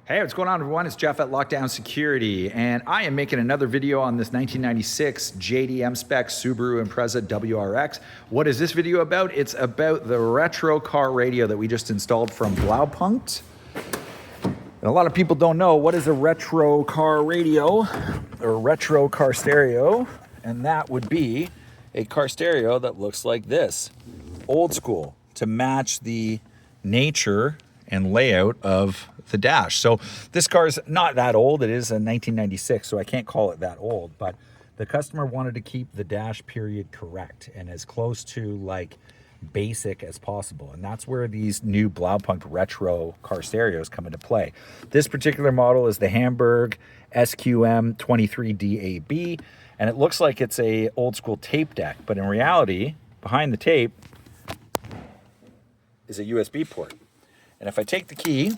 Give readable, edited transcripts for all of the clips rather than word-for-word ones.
Hey, what's going on, everyone? It's Jeff at Lockdown Security, and I am making another video on this 1996 JDM spec Subaru Impreza WRX. What is this video about? It's about the retro car radio that we just installed from Blaupunkt. And a lot of people don't know what is a retro car radio or retro car stereo, and that would be a car stereo that looks like this, old school, to match the nature and layout of the dash. So this car is not that old. It is a 1996, so I can't call it that old, but the customer wanted to keep the dash period correct and as close to like basic as possible. And that's where these new Blaupunkt retro car stereos come into play. This particular model is the Hamburg SQM 23DAB, and it looks like it's a old school tape deck, but in reality, behind the tape is a USB port. And if I take the key,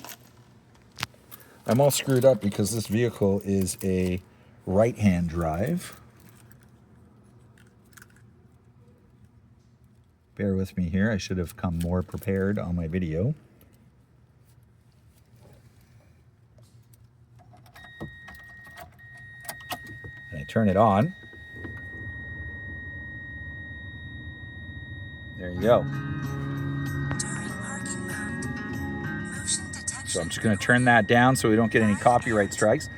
I'm all screwed up because this vehicle is a right-hand drive. Bear with me here. I should have come more prepared on my video. And I turn it on. There you go. So I'm just going to turn that down so we don't get any copyright strikes.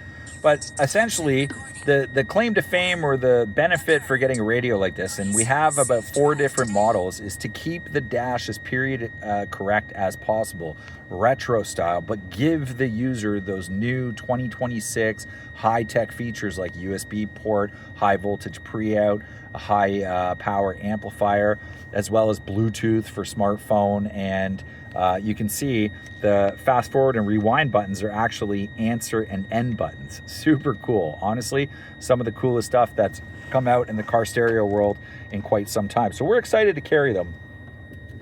But essentially, the claim to fame or the benefit for getting a radio like this, and we have about 4 different models, is to keep the dash as period correct as possible, retro style, but give the user those new 2026 high-tech features like USB port, high voltage pre-out, a high power amplifier, as well as Bluetooth for smartphone. And you can see the fast forward and rewind buttons are actually answer and end buttons. Super cool. Honestly, some of the coolest stuff that's come out in the car stereo world in quite some time. So we're excited to carry them.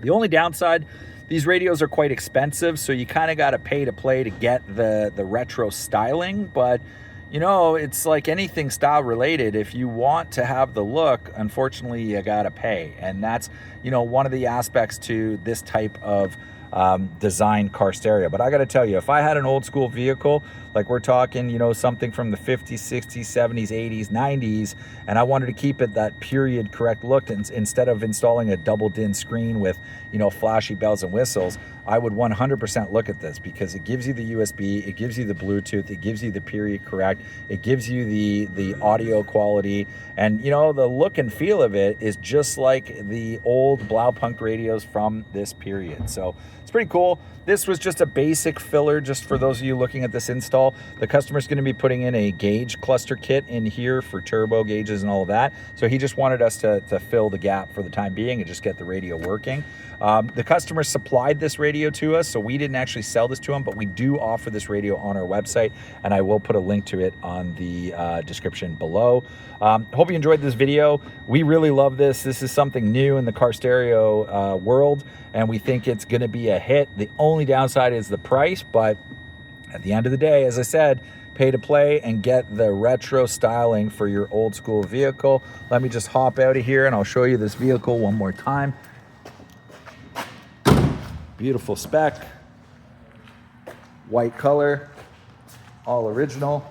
The only downside, these radios are quite expensive, so you kind of got to pay to play to get the retro styling. But you know, it's like anything style related. If you want to have the look, unfortunately, you got to pay. And that's, you know, one of the aspects to this type of design car stereo. But I got to tell you, if I had an old school vehicle, like we're talking, you know, something from the 50s, 60s, 70s, 80s, 90s, and I wanted to keep it that period correct look, instead of installing a double din screen with, you know, flashy bells and whistles, I would 100% look at this, because it gives you the USB, it gives you the Bluetooth, it gives you the period correct, it gives you the audio quality, and you know, the look and feel of it is just like the old Blaupunkt radios from this period. So it's pretty cool. This was just a basic filler, just for those of you looking at this install. The customer's going to be putting in a gauge cluster kit in here for turbo gauges and all of that. So he just wanted us to fill the gap for the time being and just get the radio working. The customer supplied this radio to us, so we didn't actually sell this to him, but we do offer this radio on our website, and I will put a link to it on the description below. Hope you enjoyed this video. We really love this. This is something new in the car stereo world, and we think it's going to be a hit. The only downside is the price, but at the end of the day, as I said, pay to play and get the retro styling for your old school vehicle. Let me just hop out of here and I'll show you this vehicle one more time. Beautiful spec, white color, all original,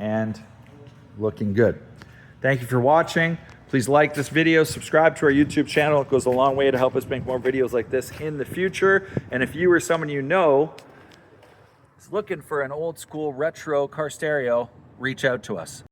and looking good. Thank you for watching. Please like this video, subscribe to our YouTube channel. It goes a long way to help us make more videos like this in the future. And if you or someone you know is looking for an old school retro car stereo, reach out to us.